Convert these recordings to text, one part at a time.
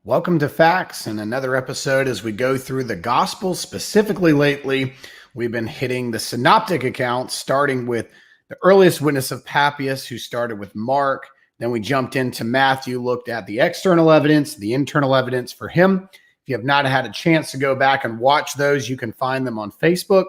Welcome to Facts and another episode as we go through the gospel. Specifically lately, we've been hitting the synoptic accounts, starting with the earliest witness of Papias, who started with Mark. Then we jumped into Matthew, looked at the external evidence, the internal evidence for him. If you have not had a chance to go back and watch those, you can find them on Facebook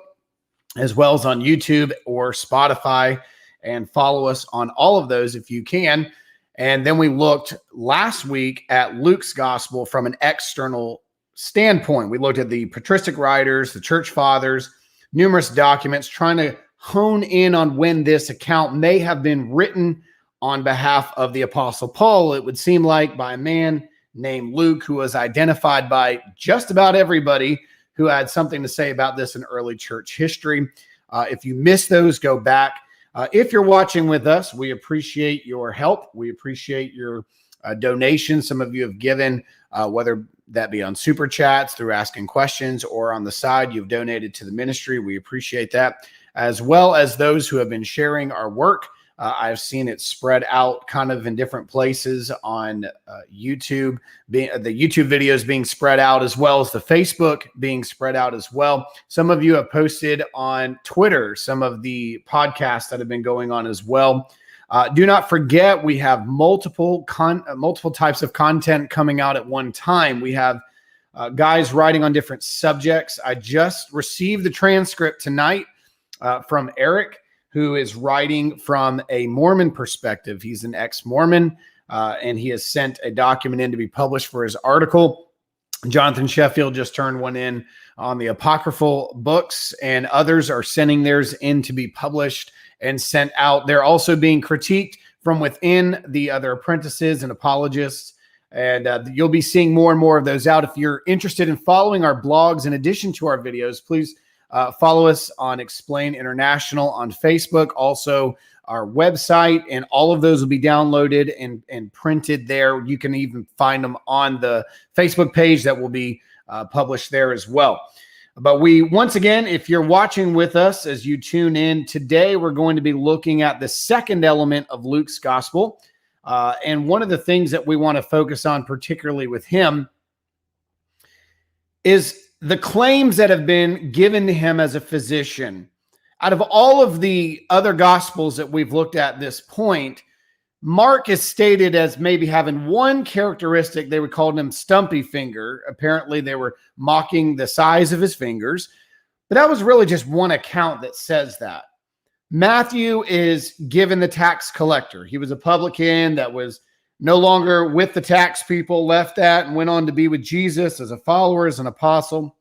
as well as on YouTube or Spotify, and follow us on all of those if you can. And then we looked last week at Luke's gospel from an external standpoint. We looked at the patristic writers, the church fathers, numerous documents, trying to hone in on when this account may have been written on behalf of the Apostle Paul. It would seem like by a man named Luke, who was identified by just about everybody who had something to say about this in early church history. If you missed those, go back. If you're watching with us, we appreciate your help. We appreciate your donations. Some of you have given, whether that be on Super Chats, through asking questions, or on the side, you've donated to the ministry. We appreciate that, as well as those who have been sharing our work. I've seen it spread out kind of in different places on YouTube, the YouTube videos being spread out, as well as the Facebook being spread out as well. Some of you have posted on Twitter some of the podcasts that have been going on as well. Do not forget, we have multiple types of content coming out at one time. We have guys writing on different subjects. I just received the transcript tonight from Eric, who is writing from a Mormon perspective. He's an ex-Mormon, and he has sent a document in to be published for his article. Jonathan Sheffield just turned one in on the apocryphal books, and others are sending theirs in to be published and sent out. They're also being critiqued from within the other apprentices and apologists, and you'll be seeing more and more of those out. If you're interested in following our blogs in addition to our videos, please follow us on Explain International on Facebook, also our website, and all of those will be downloaded and printed there. You can even find them on the Facebook page that will be published there as well. But once again, if you're watching with us as you tune in, today we're going to be looking at the second element of Luke's gospel. And one of the things that we want to focus on, particularly with him, is the claims that have been given to him as a physician. Out of all of the other gospels that we've looked at this point, Mark is stated as maybe having one characteristic. They would call him stumpy finger. Apparently they were mocking the size of his fingers, but that was really just one account that says that. Matthew is given the tax collector. He was a publican that was no longer with the tax people, left that and went on to be with Jesus as a follower, as an apostle.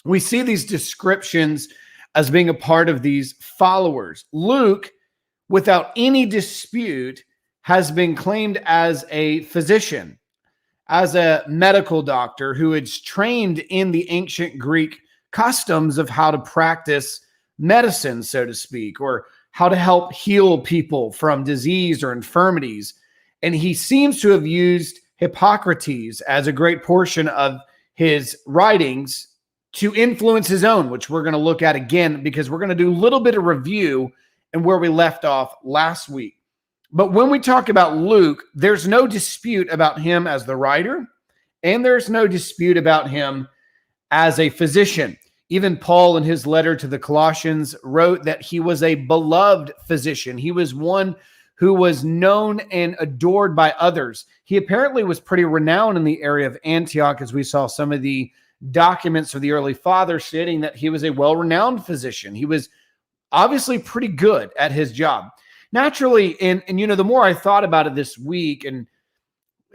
We see these descriptions as being a part of these followers. Luke, without any dispute, has been claimed as a physician, as a medical doctor who is trained in the ancient Greek customs of how to practice medicine, so to speak, or how to help heal people from disease or infirmities. And he seems to have used Hippocrates as a great portion of his writings to influence his own, which we're going to look at again, because we're going to do a little bit of review and where we left off last week. But when we talk about Luke, there's no dispute about him as the writer, and there's no dispute about him as a physician. Even Paul, in his letter to the Colossians, wrote that he was a beloved physician. He was one who was known and adored by others. He apparently was pretty renowned in the area of Antioch, as we saw some of the documents of the early fathers stating that he was a well-renowned physician. He was obviously pretty good at his job. Naturally, and you know, the more I thought about it this week and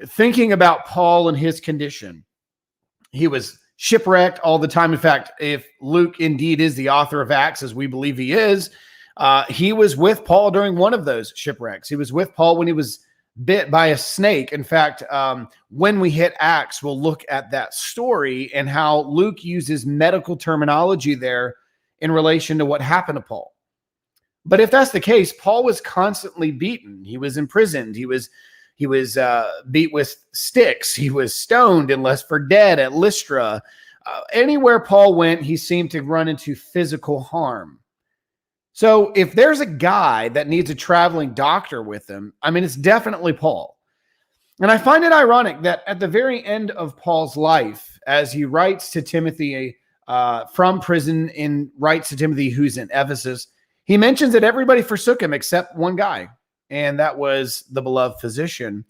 thinking about Paul and his condition, he was shipwrecked all the time. In fact, if Luke indeed is the author of Acts, as we believe he is, he was with Paul during one of those shipwrecks. He was with Paul when he was bit by a snake. In fact, when we hit Acts, we'll look at that story and how Luke uses medical terminology there in relation to what happened to Paul. But if that's the case, Paul was constantly beaten. He was imprisoned. He was beat with sticks. He was stoned and left for dead at Lystra. Anywhere Paul went, he seemed to run into physical harm. So if there's a guy that needs a traveling doctor with him, I mean, it's definitely Paul. And I find it ironic that at the very end of Paul's life, as he writes to Timothy from prison and writes to Timothy who's in Ephesus, he mentions that everybody forsook him except one guy, and that was the beloved physician,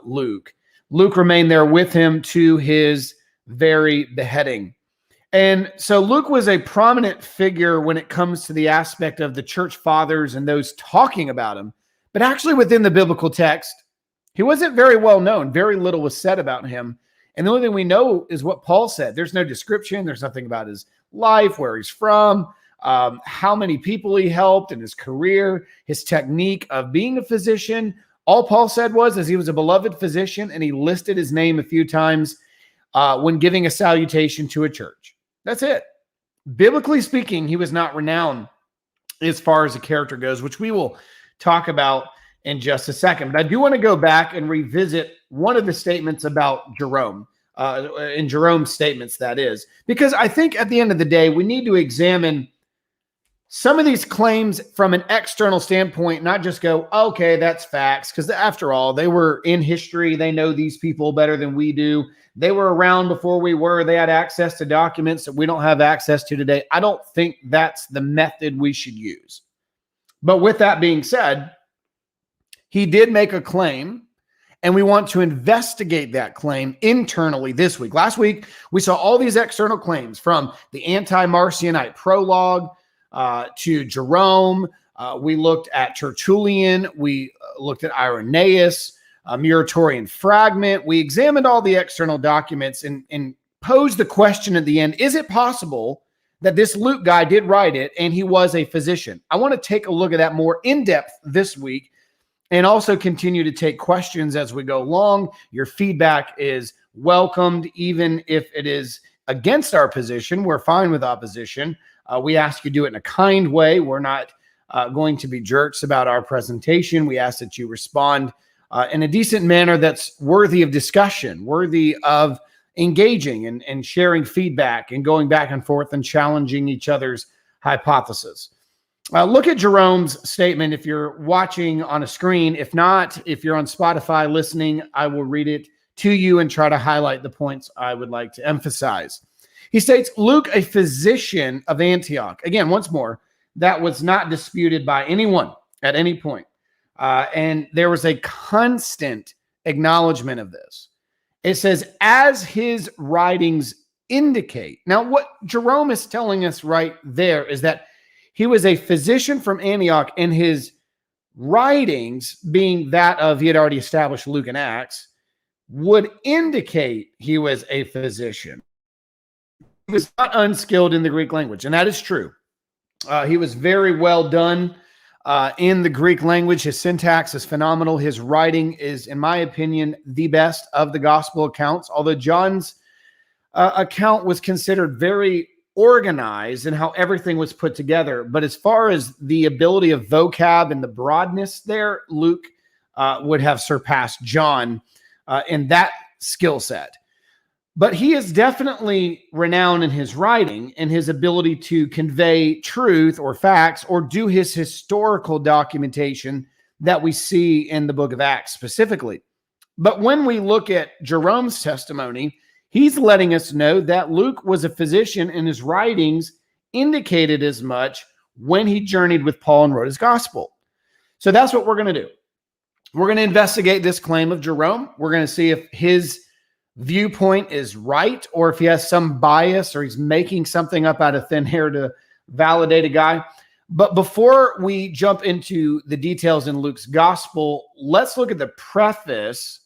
Luke. Luke remained there with him to his very beheading. And so Luke was a prominent figure when it comes to the aspect of the church fathers and those talking about him. But actually within the biblical text, he wasn't very well known. Very little was said about him. And the only thing we know is what Paul said. There's no description. There's nothing about his life, where he's from, how many people he helped in his career, his technique of being a physician. All Paul said was he was a beloved physician, and he listed his name a few times when giving a salutation to a church. That's it. Biblically speaking, he was not renowned as far as a character goes, which we will talk about in just a second. But I do want to go back and revisit one of the statements about Jerome, in Jerome's statements, that is, because I think at the end of the day, we need to examine some of these claims from an external standpoint, not just go, okay, that's facts, because after all, they were in history. They know these people better than we do. They were around before we were. They had access to documents that we don't have access to today. I don't think that's the method we should use. But with that being said, he did make a claim, and we want to investigate that claim internally this week. Last week, we saw all these external claims from the anti-Marcionite prologue to Jerome. We looked at Tertullian. We looked at Irenaeus, a Muratorian fragment. We examined all the external documents and posed the question at the end, is it possible that this Luke guy did write it and he was a physician? I want to take a look at that more in depth this week, and also continue to take questions as we go along. Your feedback is welcomed, even if it is against our position. We're fine with opposition. We ask you to do it in a kind way. We're not going to be jerks about our presentation. We ask that you respond in a decent manner that's worthy of discussion, worthy of engaging and sharing feedback and going back and forth and challenging each other's hypothesis. Look at Jerome's statement if you're watching on a screen. If not, if you're on Spotify listening, I will read it to you and try to highlight the points I would like to emphasize. He states, Luke, a physician of Antioch. Again, once more, that was not disputed by anyone at any point. And there was a constant acknowledgement of this. It says, as his writings indicate. Now, what Jerome is telling us right there is that he was a physician from Antioch, and his writings, being that of, he had already established Luke and Acts, would indicate he was a physician. He was not unskilled in the Greek language, and that is true. He was very well done in the Greek language. His syntax is phenomenal. His writing is, in my opinion, the best of the gospel accounts, although John's account was considered very organized and how everything was put together. But as far as the ability of vocab and the broadness there, Luke would have surpassed John in that skill set. But he is definitely renowned in his writing and his ability to convey truth or facts or do his historical documentation that we see in the book of Acts specifically. But when we look at Jerome's testimony, he's letting us know that Luke was a physician, and his writings indicated as much when he journeyed with Paul and wrote his gospel. So that's what we're going to do. We're going to investigate this claim of Jerome. We're going to see if his viewpoint is right, or if he has some bias, or he's making something up out of thin air to validate a guy. But before we jump into the details in Luke's gospel, let's look at the preface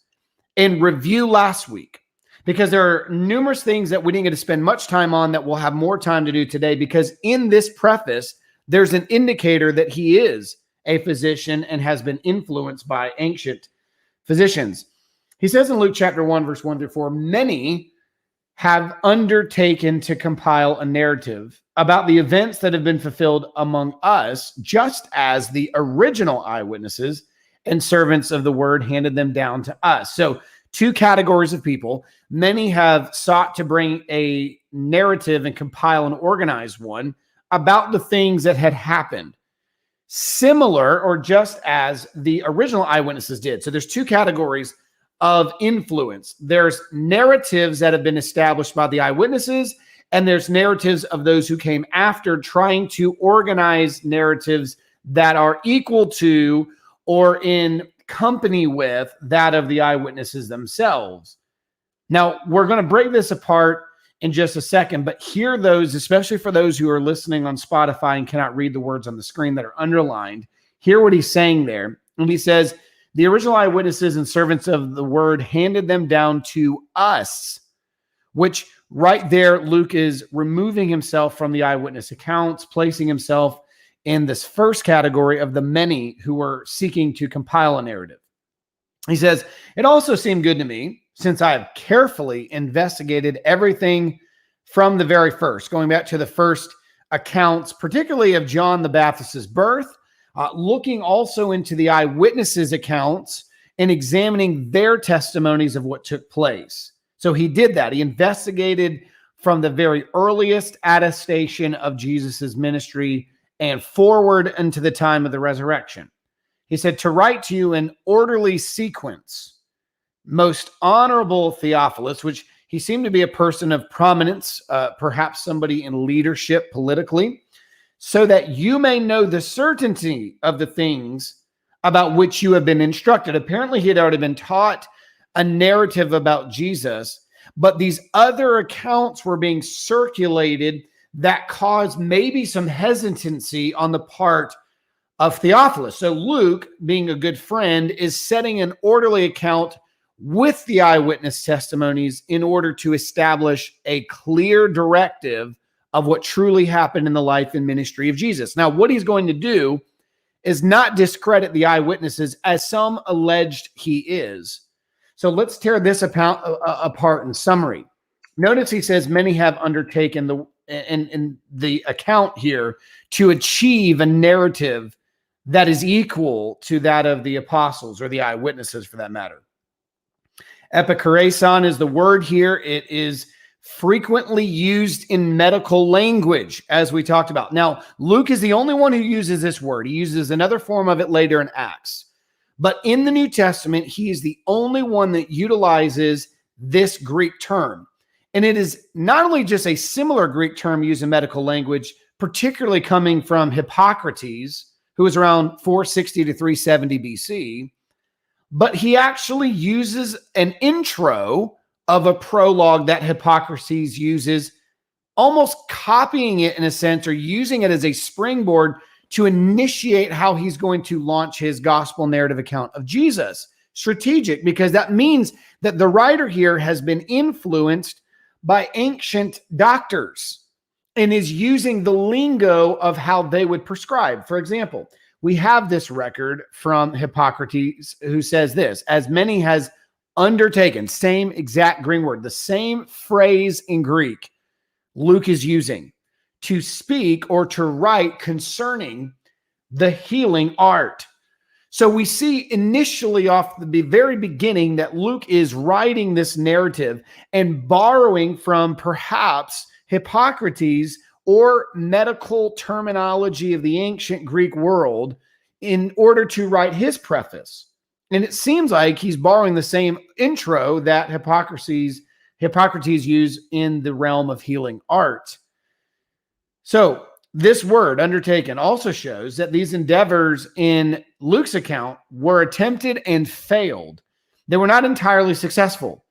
and review last week, because there are numerous things that we didn't get to spend much time on that we'll have more time to do today, because in this preface, there's an indicator that he is a physician and has been influenced by ancient physicians. He says in Luke chapter 1, verse 1 through 4, many have undertaken to compile a narrative about the events that have been fulfilled among us, just as the original eyewitnesses and servants of the word handed them down to us. So two categories of people. Many have sought to bring a narrative and compile and organize one about the things that had happened, similar or just as the original eyewitnesses did. So there's two categories of influence. There's narratives that have been established by the eyewitnesses, and there's narratives of those who came after, trying to organize narratives that are equal to or in company with that of the eyewitnesses themselves. Now, we're going to break this apart in just a second, but hear those, especially for those who are listening on Spotify and cannot read the words on the screen that are underlined. Hear what he's saying there. And he says, the original eyewitnesses and servants of the word handed them down to us, which right there, Luke is removing himself from the eyewitness accounts, placing himself in this first category of the many who were seeking to compile a narrative. He says, it also seemed good to me, since I have carefully investigated everything from the very first, going back to the first accounts, particularly of John the Baptist's birth, looking also into the eyewitnesses' accounts and examining their testimonies of what took place. So he did that. He investigated from the very earliest attestation of Jesus's ministry and forward into the time of the resurrection. He said, to write to you in orderly sequence, most honorable Theophilus, which he seemed to be a person of prominence, perhaps somebody in leadership politically, so that you may know the certainty of the things about which you have been instructed. Apparently, he had already been taught a narrative about Jesus, but these other accounts were being circulated that caused maybe some hesitancy on the part of Theophilus. So Luke, being a good friend, is setting an orderly account with the eyewitness testimonies in order to establish a clear directive of what truly happened in the life and ministry of Jesus. Now, what he's going to do is not discredit the eyewitnesses as some alleged he is. So let's tear this apart in summary. Notice he says many have undertaken the account here to achieve a narrative that is equal to that of the apostles or the eyewitnesses for that matter. Epikureison is the word here. It is frequently used in medical language, as we talked about. Now, Luke is the only one who uses this word. He uses another form of it later in Acts. But in the New Testament, he is the only one that utilizes this Greek term. And it is not only just a similar Greek term used in medical language, particularly coming from Hippocrates, who was around 460 to 370 BC, but he actually uses an intro of a prologue that Hippocrates uses, almost copying it in a sense or using it as a springboard to initiate how he's going to launch his gospel narrative account of Jesus. Strategic, because that means that the writer here has been influenced by ancient doctors and is using the lingo of how they would prescribe. For example, we have this record from Hippocrates who says this, as many has undertaken, same exact Greek word, the same phrase in Greek Luke is using to speak or to write concerning the healing art. So we see initially off the very beginning that Luke is writing this narrative and borrowing from perhaps Hippocrates or medical terminology of the ancient Greek world in order to write his preface. And it seems like he's borrowing the same intro that Hippocrates used in the realm of healing art. So this word undertaken also shows that these endeavors in Luke's account were attempted and failed. They were not entirely successful.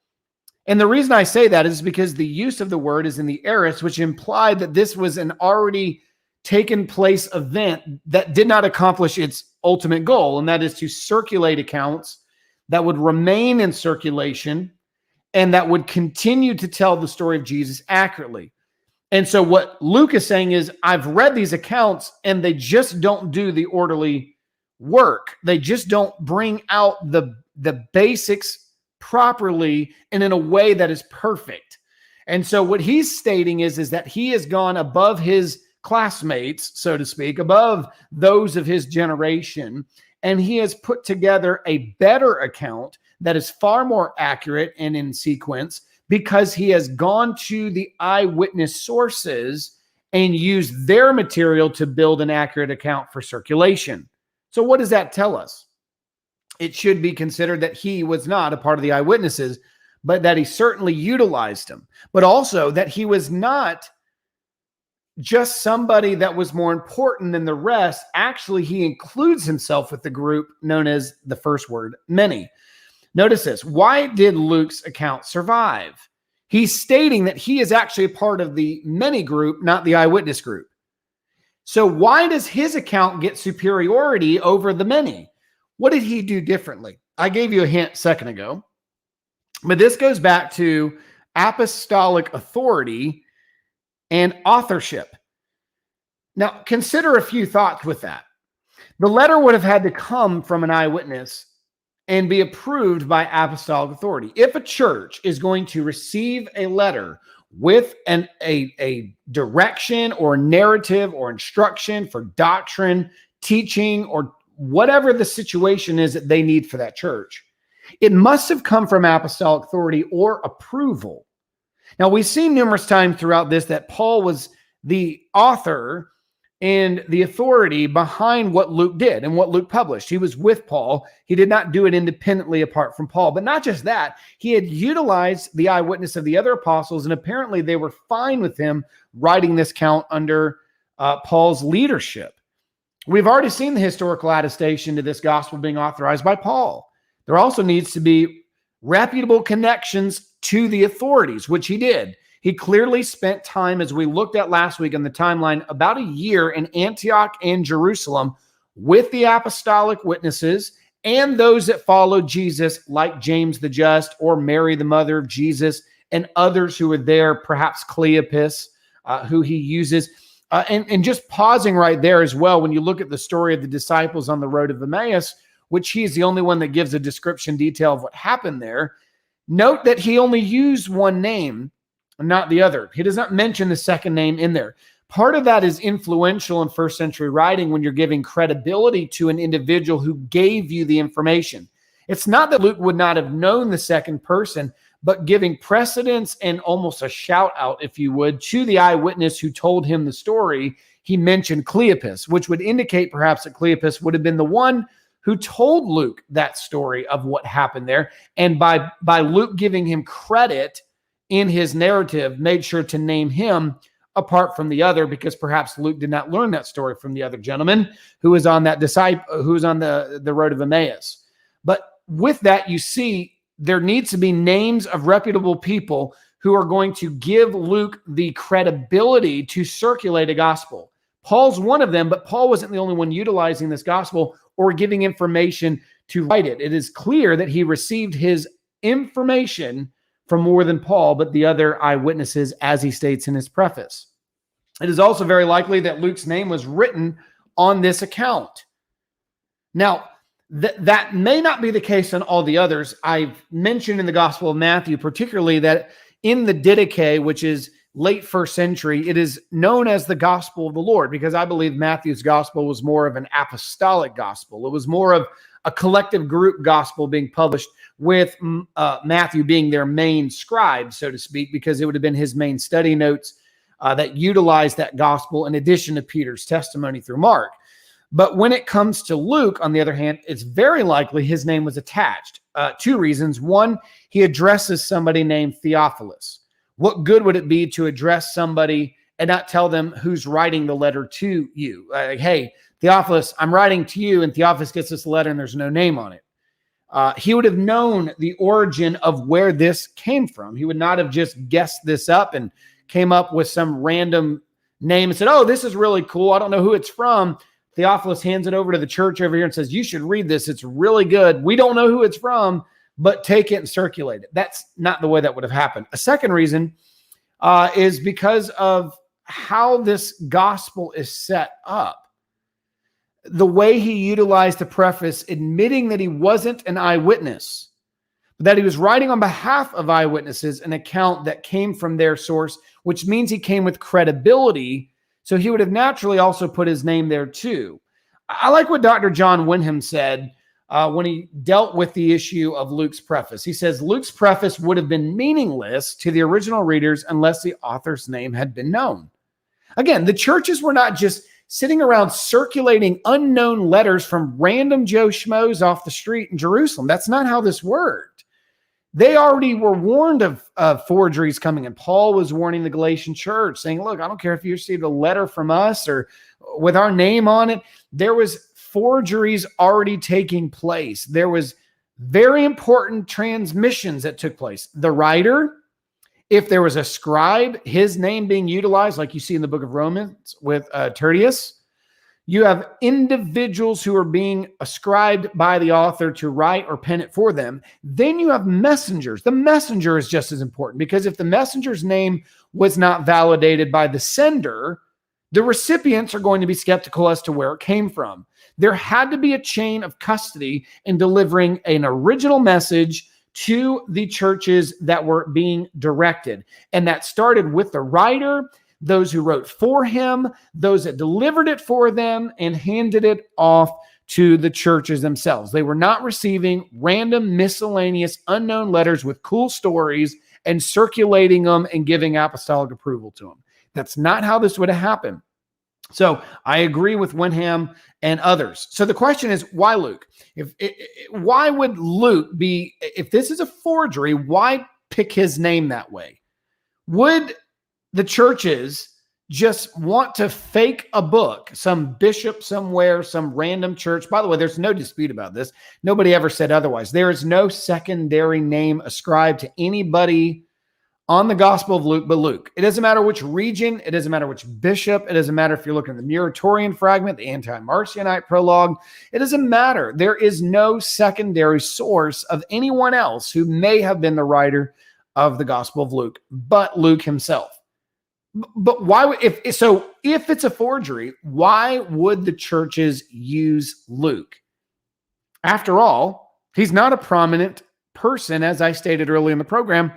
And the reason I say that is because the use of the word is in the aorist, which implied that this was an already taken place event that did not accomplish its ultimate goal, and that is to circulate accounts that would remain in circulation and that would continue to tell the story of Jesus accurately. And so what Luke is saying is, I've read these accounts and they just don't do the orderly work. They just don't bring out the basics properly and in a way that is perfect. And so what he's stating is that he has gone above his classmates, so to speak, above those of his generation, and he has put together a better account that is far more accurate and in sequence because he has gone to the eyewitness sources and used their material to build an accurate account for circulation. So what does that tell us? it should be considered that he was not a part of the eyewitnesses, but that he certainly utilized them, but also that he was not just somebody that was more important than the rest. Actually, he includes himself with the group known as the first word, many. Notice this. Why did Luke's account survive? He's stating that he is actually a part of the many group, not the eyewitness group. So why does his account get superiority over the many? What did he do differently? I gave you a hint a second ago, but this goes back to apostolic authority and authorship. Now, consider a few thoughts with that. The letter would have had to come from an eyewitness and be approved by apostolic authority. If a church is going to receive a letter with a direction or narrative or instruction for doctrine, teaching, or whatever the situation is that they need for that church, it must have come from apostolic authority or approval. Now, we've seen numerous times throughout this that Paul was the author and the authority behind what Luke did and what Luke published. He was with Paul. He did not do it independently apart from Paul. But not just that, he had utilized the eyewitness of the other apostles, and apparently they were fine with him writing this count under Paul's leadership. We've already seen the historical attestation to this gospel being authorized by Paul. There also needs to be reputable connections to the authorities, which he did. He clearly spent time, as we looked at last week in the timeline, about a year in Antioch and Jerusalem with the apostolic witnesses and those that followed Jesus, like James the Just or Mary, the mother of Jesus, and others who were there, perhaps Cleopas, who he uses. And just pausing right there as well, when you look at the story of the disciples on the road of Emmaus, which he is the only one that gives a description detail of what happened there, note that he only used one name, not the other. He does not mention the second name in there. Part of that is influential in first century writing when you're giving credibility to an individual who gave you the information. It's not that Luke would not have known the second person, but giving precedence and almost a shout out, if you would, to the eyewitness who told him the story. He mentioned Cleopas, which would indicate perhaps that Cleopas would have been the one who told Luke that story of what happened there. And by Luke giving him credit in his narrative, made sure to name him apart from the other, because perhaps Luke did not learn that story from the other gentleman who was on that disciple, who was on the road of Emmaus. But with that, you see, there needs to be names of reputable people who are going to give Luke the credibility to circulate a gospel. Paul's one of them, but Paul wasn't the only one utilizing this gospel or giving information to write it. It is clear that he received his information from more than Paul, but the other eyewitnesses, as he states in his preface. It is also very likely that Luke's name was written on this account. Now, that may not be the case on all the others. I've mentioned in the Gospel of Matthew, particularly that in the Didache, which is late first century, it is known as the Gospel of the Lord, because I believe Matthew's gospel was more of an apostolic gospel. It was more of a collective group gospel being published, with Matthew being their main scribe, so to speak, because it would have been his main study notes that utilized that gospel in addition to Peter's testimony through Mark. But when it comes to Luke, on the other hand, it's very likely his name was attached. Two reasons. One, he addresses somebody named Theophilus. What good would it be to address somebody and not tell them who's writing the letter to you? Like, hey, Theophilus, I'm writing to you, and Theophilus gets this letter and there's no name on it. He would have known the origin of where this came from. He would not have just guessed this up and came up with some random name and said, oh, this is really cool. I don't know who it's from. Theophilus hands it over to the church over here and says, you should read this. It's really good. We don't know who it's from, but take it and circulate it. That's not the way that would have happened. A second reason is because of how this gospel is set up. The way he utilized the preface, admitting that he wasn't an eyewitness, but that he was writing on behalf of eyewitnesses, an account that came from their source, which means he came with credibility. So he would have naturally also put his name there too. I like what Dr. John Wyndham said when he dealt with the issue of Luke's preface. He says, Luke's preface would have been meaningless to the original readers unless the author's name had been known. Again, the churches were not just sitting around circulating unknown letters from random Joe Schmoes off the street in Jerusalem. That's not how this worked. They already were warned of forgeries coming, and Paul was warning the Galatian church, saying, look, I don't care if you received a letter from us or with our name on it. There was forgeries already taking place. There was very important transmissions that took place. The writer, if there was a scribe, his name being utilized, like you see in the book of Romans with Tertius, you have individuals who are being ascribed by the author to write or pen it for them. Then you have messengers. The messenger is just as important, because if the messenger's name was not validated by the sender, the recipients are going to be skeptical as to where it came from. There had to be a chain of custody in delivering an original message to the churches that were being directed. And that started with the writer, those who wrote for him, those that delivered it for them, and handed it off to the churches themselves. They were not receiving random, miscellaneous, unknown letters with cool stories and circulating them and giving apostolic approval to them. That's not how this would have happened. So I agree with Wenham and others. So the question is, why Luke? Why would Luke be, if this is a forgery, why pick his name that way? Would the churches just want to fake a book, some bishop somewhere, some random church? By the way, there's no dispute about this. Nobody ever said otherwise. There is no secondary name ascribed to anybody on the Gospel of Luke but Luke. It doesn't matter which region. It doesn't matter which bishop. It doesn't matter if you're looking at the Muratorian fragment, the anti-Marcionite prologue. It doesn't matter. There is no secondary source of anyone else who may have been the writer of the Gospel of Luke but Luke himself. But why, if it's a forgery, why would the churches use Luke? After all, he's not a prominent person, as I stated early in the program,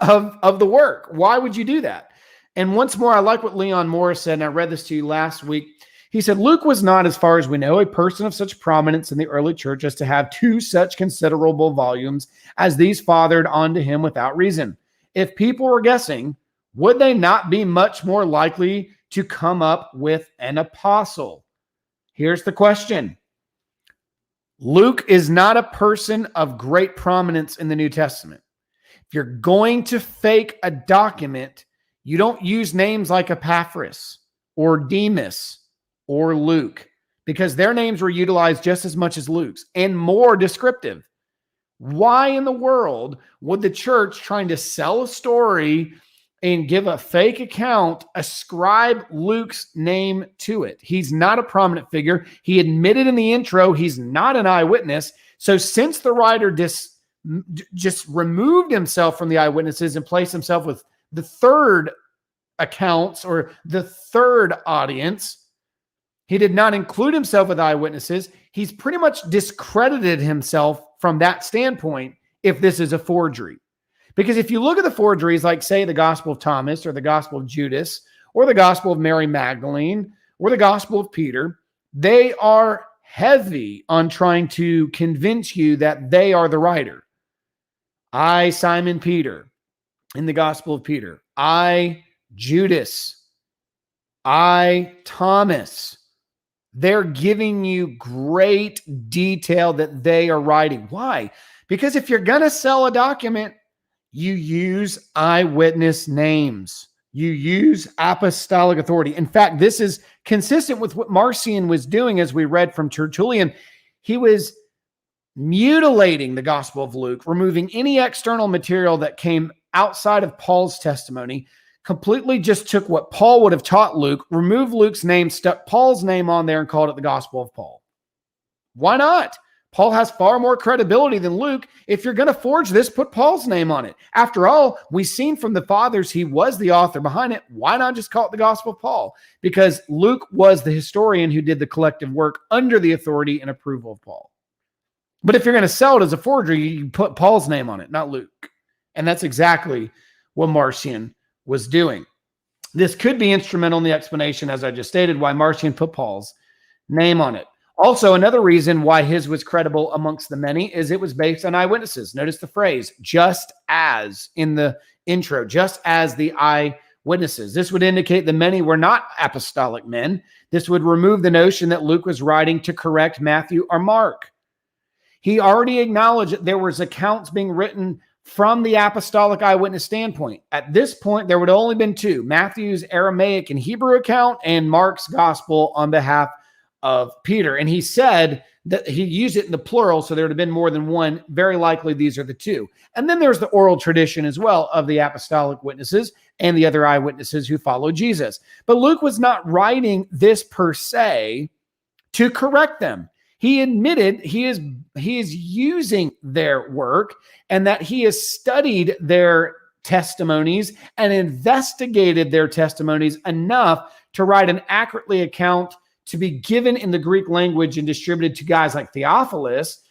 of the work. Why would you do that? And once more, I like what Leon Morris said, and I read this to you last week. He said, Luke was not, as far as we know, a person of such prominence in the early church as to have two such considerable volumes as these fathered onto him without reason. If people were guessing, would they not be much more likely to come up with an apostle? Here's the question. Luke is not a person of great prominence in the New Testament. If you're going to fake a document, you don't use names like Epaphras or Demas or Luke, because their names were utilized just as much as Luke's and more descriptive. Why in the world would the church, trying to sell a story and give a fake account, ascribe Luke's name to it? He's not a prominent figure. He admitted in the intro he's not an eyewitness. So since the writer just removed himself from the eyewitnesses and placed himself with the third accounts or the third audience, he did not include himself with eyewitnesses. He's pretty much discredited himself from that standpoint if this is a forgery. Because if you look at the forgeries, like say the Gospel of Thomas or the Gospel of Judas or the Gospel of Mary Magdalene or the Gospel of Peter, they are heavy on trying to convince you that they are the writer. I, Simon Peter, in the Gospel of Peter. I, Judas. I, Thomas. They're giving you great detail that they are writing. Why? Because if you're going to sell a document, you use eyewitness names. You use apostolic authority. In fact, this is consistent with what Marcion was doing, as we read from Tertullian. He was mutilating the Gospel of Luke, removing any external material that came outside of Paul's testimony, completely just took what Paul would have taught Luke, removed Luke's name, stuck Paul's name on there, and called it the Gospel of Paul. Why not? Paul has far more credibility than Luke. If you're going to forge this, put Paul's name on it. After all, we've seen from the fathers he was the author behind it. Why not just call it the Gospel of Paul? Because Luke was the historian who did the collective work under the authority and approval of Paul. But if you're going to sell it as a forgery, you put Paul's name on it, not Luke. And that's exactly what Marcion was doing. This could be instrumental in the explanation, as I just stated, why Marcion put Paul's name on it. Also, another reason why his was credible amongst the many is it was based on eyewitnesses. Notice the phrase, just as in the intro, just as the eyewitnesses witnesses. This would indicate the many were not apostolic men. This would remove the notion that Luke was writing to correct Matthew or Mark. He already acknowledged that there was accounts being written from the apostolic eyewitness standpoint. At this point, there would have only been two: Matthew's Aramaic and Hebrew account and Mark's gospel on behalf of Peter. And he said that he used it in the plural, so there would have been more than one. Very likely these are the two. And then there's the oral tradition as well of the apostolic witnesses and the other eyewitnesses who followed Jesus. But Luke was not writing this per se to correct them. He admitted he is using their work and that he has studied their testimonies and investigated their testimonies enough to write an accurately account to be given in the Greek language and distributed to guys like Theophilus,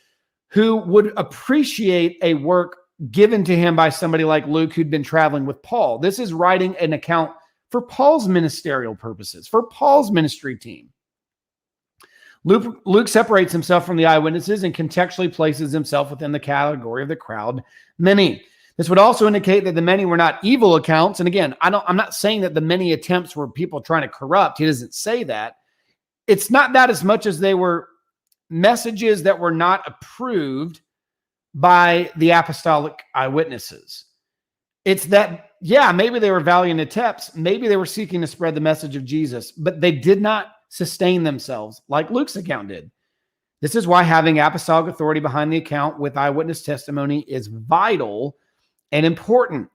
who would appreciate a work given to him by somebody like Luke, who'd been traveling with Paul. This is writing an account for Paul's ministerial purposes, for Paul's ministry team. Luke separates himself from the eyewitnesses and contextually places himself within the category of the crowd many. This would also indicate that the many were not evil accounts. And again, I'm not saying that the many attempts were people trying to corrupt. He doesn't say that. It's not that as much as they were messages that were not approved by the apostolic eyewitnesses. It's that, yeah, maybe they were valiant attempts. Maybe they were seeking to spread the message of Jesus, but they did not sustain themselves like Luke's account did. This is why having apostolic authority behind the account with eyewitness testimony is vital and important.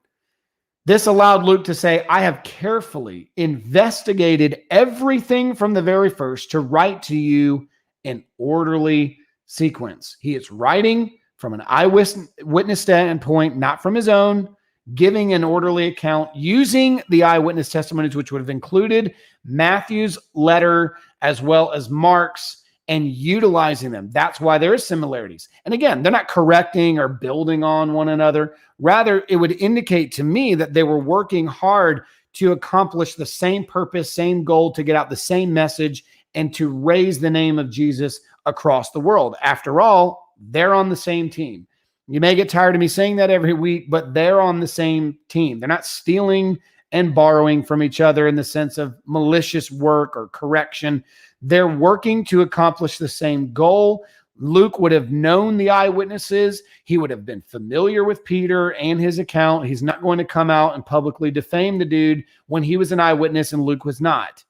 This allowed Luke to say, I have carefully investigated everything from the very first to write to you in orderly sequence. He is writing from an eyewitness standpoint, not from his own, giving an orderly account using the eyewitness testimonies, which would have included Matthew's letter as well as Mark's, and utilizing them. That's why there is similarities. And again, they're not correcting or building on one another. Rather, it would indicate to me that they were working hard to accomplish the same purpose, same goal, to get out the same message and to raise the name of Jesus across the world. After all, they're on the same team. You may get tired of me saying that every week, but they're on the same team. They're not stealing and borrowing from each other in the sense of malicious work or correction. They're working to accomplish the same goal. Luke would have known the eyewitnesses. He would have been familiar with Peter and his account. He's not going to come out and publicly defame the dude when he was an eyewitness and Luke was not.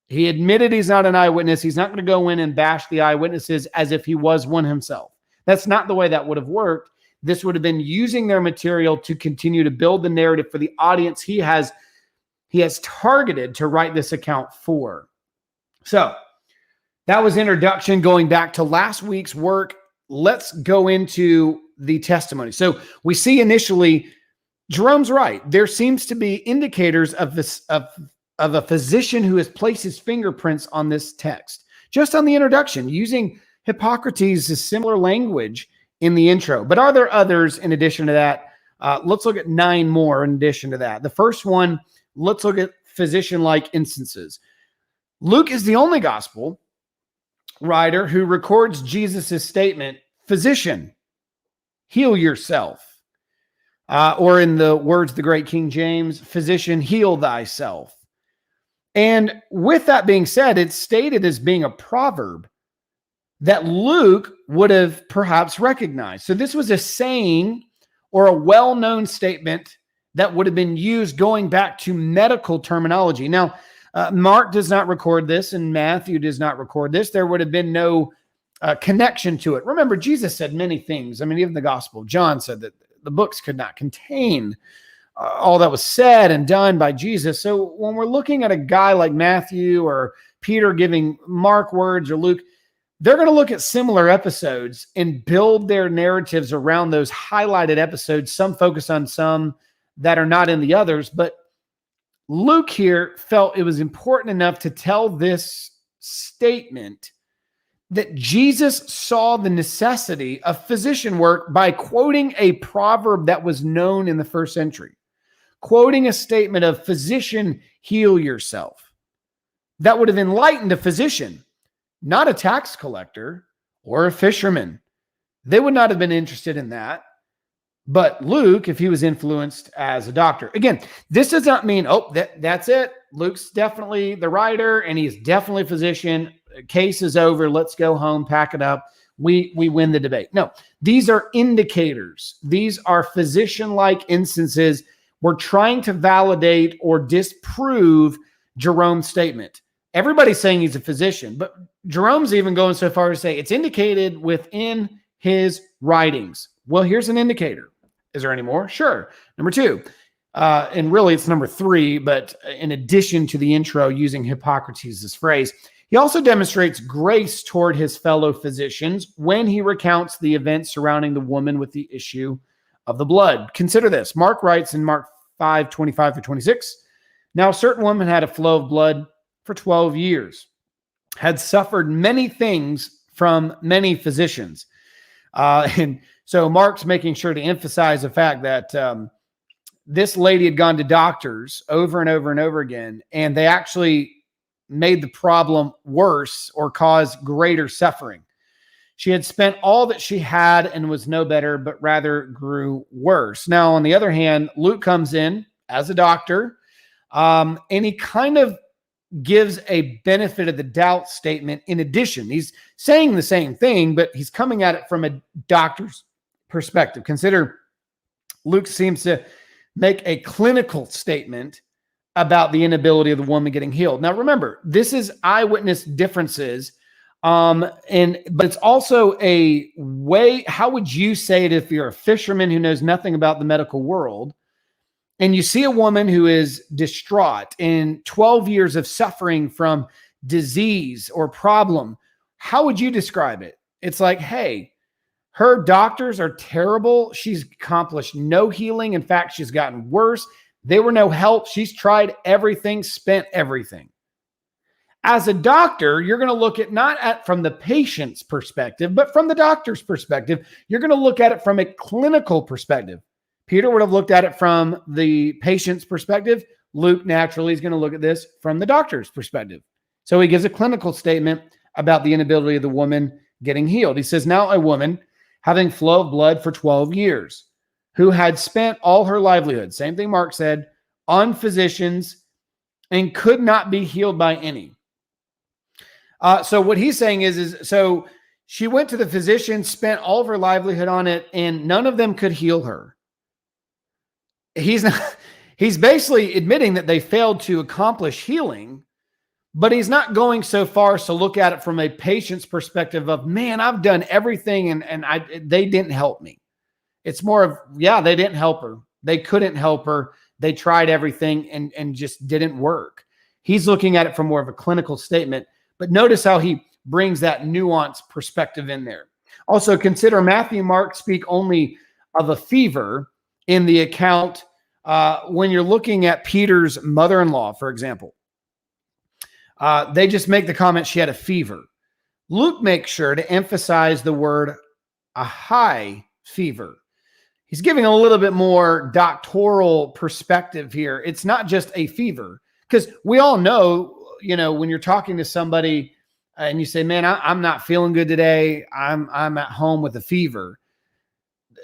He admitted he's not an eyewitness. He's not going to go in and bash the eyewitnesses as if he was one himself. That's not the way that would have worked. This would have been using their material to continue to build the narrative for the audience he has targeted to write this account for. So that was introduction. Going back to last week's work, let's go into the testimony. So we see initially, Jerome's right. There seems to be indicators of this of a physician who has placed his fingerprints on this text. Just on the introduction, using Hippocrates' similar language in the intro. But are there others in addition to that? Let's look at 9 more in addition to that. The first one, let's look at physician-like instances. Luke is the only gospel writer who records Jesus' statement, physician, heal yourself. Or in the words of the great King James, physician, heal thyself. And with that being said, it's stated as being a proverb that Luke would have perhaps recognized. So this was a saying or a well-known statement that would have been used going back to medical terminology. Now, Mark does not record this and Matthew does not record this. There would have been no connection to it. Remember, Jesus said many things. I mean, even the Gospel of John said that the books could not contain all that was said and done by Jesus. So when we're looking at a guy like Matthew or Peter giving Mark words or Luke, they're going to look at similar episodes and build their narratives around those highlighted episodes. Some focus on some that are not in the others, but Luke here felt it was important enough to tell this statement that Jesus saw the necessity of physician work by quoting a proverb that was known in the first century, quoting a statement of physician, heal yourself. That would have enlightened a physician, not a tax collector or a fisherman. They would not have been interested in that. But Luke, if he was influenced as a doctor, again, this does not mean, oh, that's it. Luke's definitely the writer and he's definitely a physician. Case is over. Let's go home, pack it up. We win the debate. No, these are indicators. These are physician-like instances. We're trying to validate or disprove Jerome's statement. Everybody's saying he's a physician, but Jerome's even going so far as to say it's indicated within his writings. Well, here's an indicator. Is there any more? Sure. Number 2, and really it's number 3, but in addition to the intro using Hippocrates' phrase, he also demonstrates grace toward his fellow physicians when he recounts the events surrounding the woman with the issue of the blood. Consider this. Mark writes in Mark 5:25-26, now a certain woman had a flow of blood for 12 years, had suffered many things from many physicians. And so Mark's making sure to emphasize the fact that this lady had gone to doctors over and over and over again, and they actually made the problem worse or caused greater suffering. She had spent all that she had and was no better, but rather grew worse. Now, on the other hand, Luke comes in as a doctor, and he kind of gives a benefit of the doubt statement in addition. He's saying the same thing, but he's coming at it from a doctor's perspective. Consider Luke seems to make a clinical statement about the inability of the woman getting healed. Now, remember, this is eyewitness differences, but it's also a way. How would you say it if you're a fisherman who knows nothing about the medical world, and you see a woman who is distraught in 12 years of suffering from disease or problem? How would you describe it? It's like, hey, her doctors are terrible. She's accomplished no healing. In fact, she's gotten worse. They were no help. She's tried everything, spent everything. As a doctor, you're going to look at from the patient's perspective, but from the doctor's perspective. You're going to look at it from a clinical perspective. Peter would have looked at it from the patient's perspective. Luke naturally is going to look at this from the doctor's perspective. So he gives a clinical statement about the inability of the woman getting healed. He says, now a woman having flow of blood for 12 years, who had spent all her livelihood, same thing Mark said, on physicians and could not be healed by any. So what he's saying is so she went to the physician, spent all of her livelihood on it, and none of them could heal her. He's basically admitting that they failed to accomplish healing, but he's not going so far as to look at it from a patient's perspective of, man, I've done everything and they didn't help me. It's more of, yeah, they didn't help her. They couldn't help her. They tried everything and just didn't work. He's looking at it from more of a clinical statement, but notice how he brings that nuanced perspective in there. Also consider Matthew and Mark speak only of a fever in the account when you're looking at Peter's mother-in-law, for example. They just make the comment she had a fever. Luke makes sure to emphasize the word a high fever. He's giving a little bit more doctoral perspective here. It's not just a fever, because we all know, when you're talking to somebody and you say, man, I'm not feeling good today. I'm at home with a fever.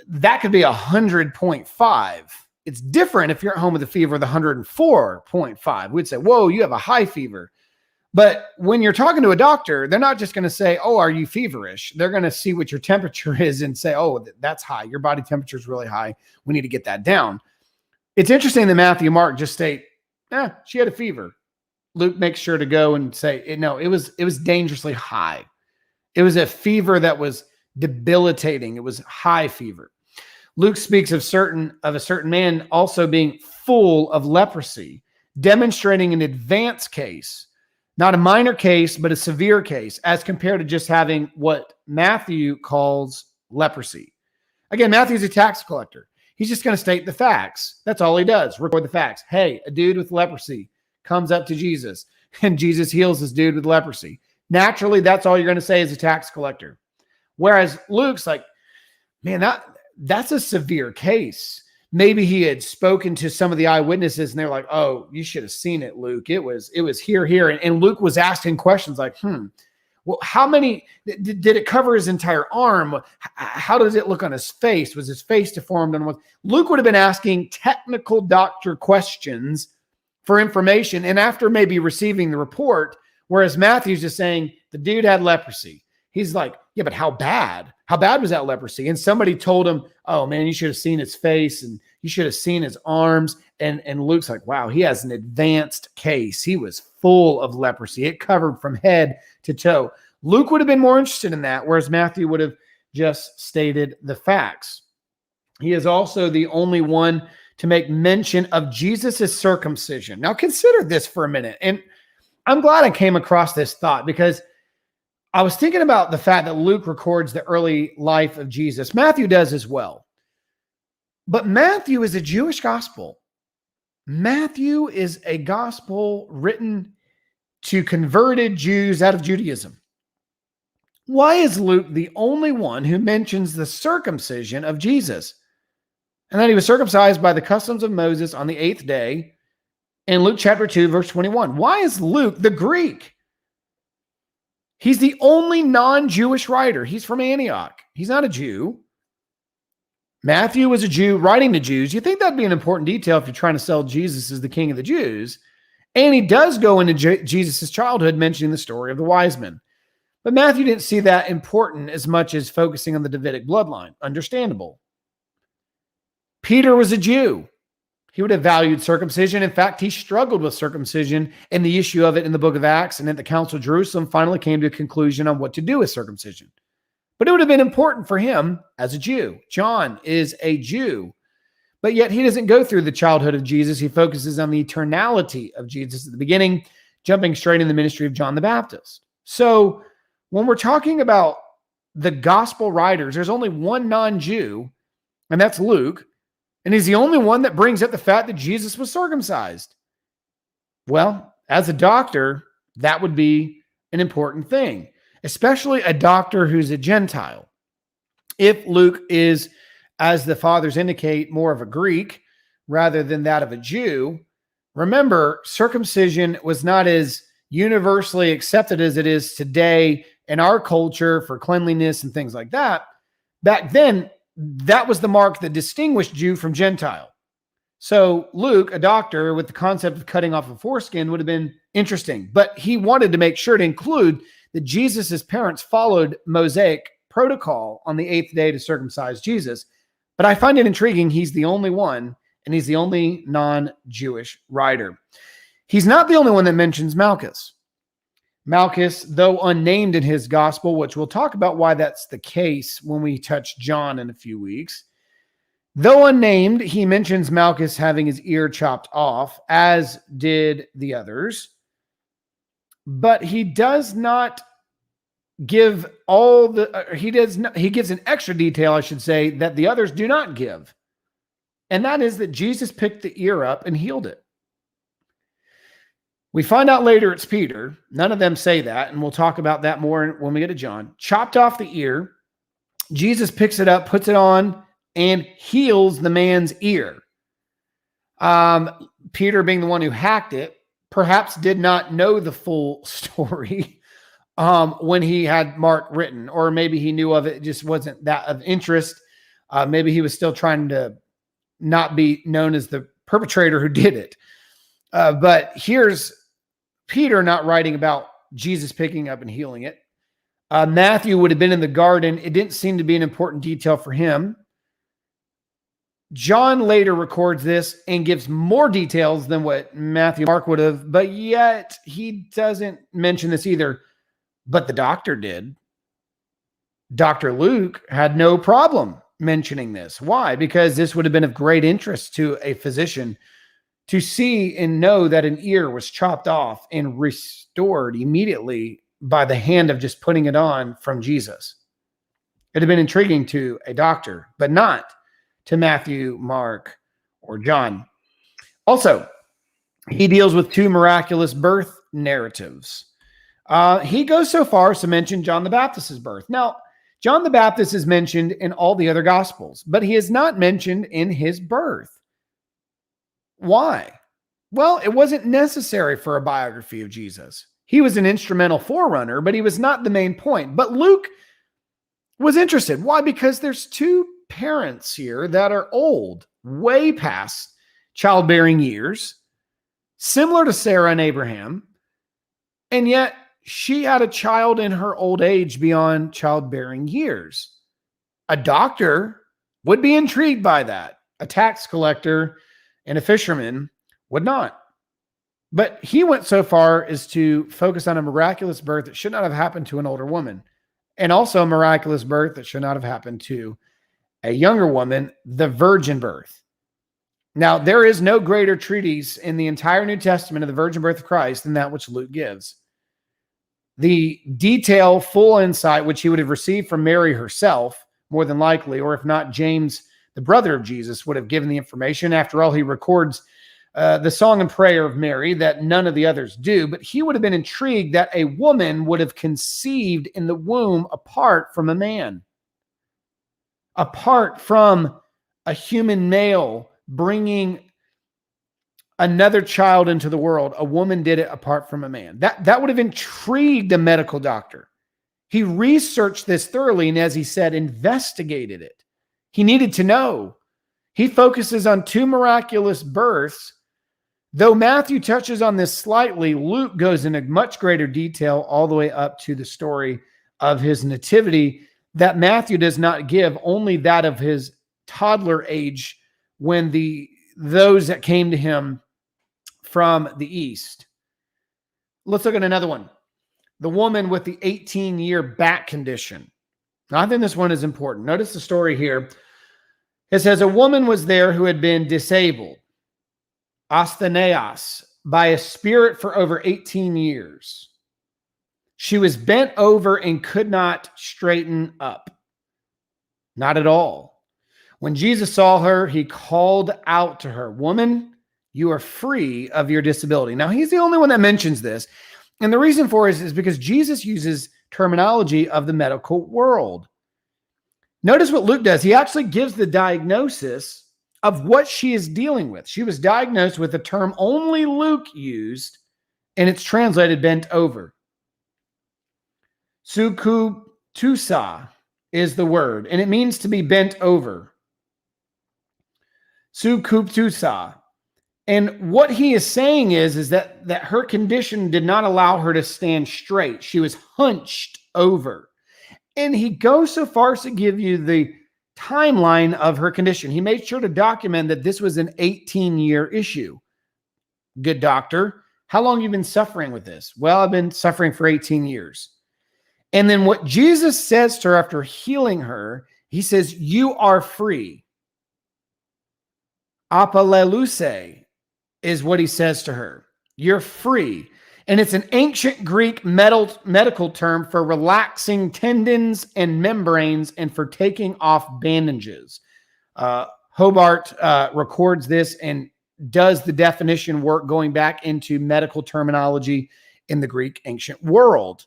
That could be 100.5. It's different if you're at home with a fever of 104.5. We'd say, whoa, you have a high fever. But when you're talking to a doctor, they're not just going to say, oh, are you feverish? They're going to see what your temperature is and say, oh, that's high. Your body temperature is really high. We need to get that down. It's interesting that Matthew and Mark just state, she had a fever. Luke makes sure to go and say, no, it was dangerously high. It was a fever that was debilitating. It was high fever. Luke speaks of a certain man also being full of leprosy, demonstrating an advanced case, not a minor case, but a severe case, as compared to just having what Matthew calls leprosy. Again, Matthew's a tax collector. He's just going to state the facts. That's all he does, record the facts. Hey, a dude with leprosy comes up to Jesus, and Jesus heals this dude with leprosy. Naturally, that's all you're going to say as a tax collector. Whereas Luke's like, man, that's a severe case. Maybe he had spoken to some of the eyewitnesses and they're like, oh, you should have seen it, Luke. It was here. And Luke was asking questions like, Well, how many did it cover his entire arm? How does it look on his face? Was his face deformed? And Luke would have been asking technical doctor questions for information, and after maybe receiving the report, whereas Matthew's just saying the dude had leprosy. He's like, yeah, but how bad? How bad was that leprosy? And somebody told him, oh man, you should have seen his face and you should have seen his arms. And Luke's like, wow, he has an advanced case. He was full of leprosy. It covered from head to toe. Luke would have been more interested in that, whereas Matthew would have just stated the facts. He is also the only one to make mention of Jesus' circumcision. Now consider this for a minute. And I'm glad I came across this thought because I was thinking about the fact that Luke records the early life of Jesus. Matthew does as well. But Matthew is a Jewish gospel. Matthew is a gospel written to converted Jews out of Judaism. Why is Luke the only one who mentions the circumcision of Jesus? And that he was circumcised by the customs of Moses on the 8th day in Luke chapter 2, verse 21. Why is Luke the Greek? He's the only non-Jewish writer. He's from Antioch. He's not a Jew. Matthew was a Jew writing to Jews. You think that'd be an important detail if you're trying to sell Jesus as the king of the Jews. And he does go into Jesus' childhood, mentioning the story of the wise men. But Matthew didn't see that important as much as focusing on the Davidic bloodline. Understandable. Peter was a Jew. He would have valued circumcision. In fact, he struggled with circumcision and the issue of it in the book of Acts. And at the Council of Jerusalem, finally came to a conclusion on what to do with circumcision. But it would have been important for him as a Jew. John is a Jew. But yet he doesn't go through the childhood of Jesus. He focuses on the eternality of Jesus at the beginning, jumping straight in the ministry of John the Baptist. So when we're talking about the gospel writers, there's only one non-Jew, and that's Luke. And he's the only one that brings up the fact that Jesus was circumcised. Well, as a doctor, that would be an important thing, especially a doctor who's a Gentile. If Luke is, as the fathers indicate, more of a Greek rather than that of a Jew, remember, circumcision was not as universally accepted as it is today in our culture for cleanliness and things like that. Back then, that was the mark that distinguished Jew from Gentile. So Luke, a doctor with the concept of cutting off a foreskin, would have been interesting, but he wanted to make sure to include that Jesus' parents followed Mosaic protocol on the 8th day to circumcise Jesus. But I find it intriguing. He's the only one, and he's the only non-Jewish writer. He's not the only one that mentions Malchus. Malchus, though unnamed in his gospel, which we'll talk about why that's the case when we touch John in a few weeks. Though unnamed, he mentions Malchus having his ear chopped off, as did the others. But he does not give he gives an extra detail, I should say, that the others do not give. And that is that Jesus picked the ear up and healed it. We find out later it's Peter. None of them say that, and we'll talk about that more when we get to John. Chopped off the ear. Jesus picks it up, puts it on, and heals the man's ear. Peter, being the one who hacked it, perhaps did not know the full story when he had Mark written, or maybe he knew of it, it just wasn't that of interest. Maybe he was still trying to not be known as the perpetrator who did it. But here's Peter not writing about Jesus picking up and healing it. Matthew would have been in the garden. It didn't seem to be an important detail for him. John later records this and gives more details than what Matthew Mark would have, but yet he doesn't mention this either. But the doctor did. Dr. Luke had no problem mentioning this. Why? Because this would have been of great interest to a physician to see and know that an ear was chopped off and restored immediately by the hand of just putting it on from Jesus. It'd have been intriguing to a doctor, but not to Matthew, Mark, or John. Also, he deals with two miraculous birth narratives. He goes so far as to mention John the Baptist's birth. Now, John the Baptist is mentioned in all the other Gospels, but he is not mentioned in his birth. Why? Well, it wasn't necessary for a biography of Jesus. He was an instrumental forerunner, but he was not the main point. But Luke was interested. Why? Because there's two parents here that are old, way past childbearing years, similar to Sarah and Abraham, and yet she had a child in her old age beyond childbearing years. A doctor would be intrigued by that. A tax collector and a fisherman would not. But he went so far as to focus on a miraculous birth that should not have happened to an older woman, and also a miraculous birth that should not have happened to a younger woman, the virgin birth. Now, there is no greater treatise in the entire New Testament of the virgin birth of Christ than that which Luke gives. The detail, full insight, which he would have received from Mary herself, more than likely, or if not, James, the brother of Jesus, would have given the information. After all, he records the song and prayer of Mary that none of the others do, but he would have been intrigued that a woman would have conceived in the womb apart from a man, apart from a human male bringing another child into the world. A woman did it apart from a man. That would have intrigued a medical doctor. He researched this thoroughly, and as he said, investigated it. He needed to know. He focuses on two miraculous births. Though Matthew touches on this slightly, Luke goes into much greater detail all the way up to the story of his nativity that Matthew does not give, only that of his toddler age when those that came to him from the east. Let's look at another one. The woman with the 18-year back condition. Now, I think this one is important. Notice the story here. It says, a woman was there who had been disabled, astheneos, by a spirit for over 18 years. She was bent over and could not straighten up. Not at all. When Jesus saw her, he called out to her, "Woman, you are free of your disability." Now, he's the only one that mentions this. And the reason for it is because Jesus uses terminology of the medical world. Notice what Luke does. He actually gives the diagnosis of what she is dealing with. She was diagnosed with a term only Luke used, and it's translated bent over. Sukuptusa is the word, and it means to be bent over. Sukuptusa. And what he is saying is that her condition did not allow her to stand straight. She was hunched over. And he goes so far as to give you the timeline of her condition. He made sure to document that this was an 18-year issue. Good doctor, how long have you been suffering with this? Well, I've been suffering for 18 years. And then what Jesus says to her after healing her, he says, "You are free." Apaleluse is what he says to her. You're free. And it's an ancient Greek medical term for relaxing tendons and membranes and for taking off bandages. Hobart records this and does the definition work going back into medical terminology in the Greek ancient world.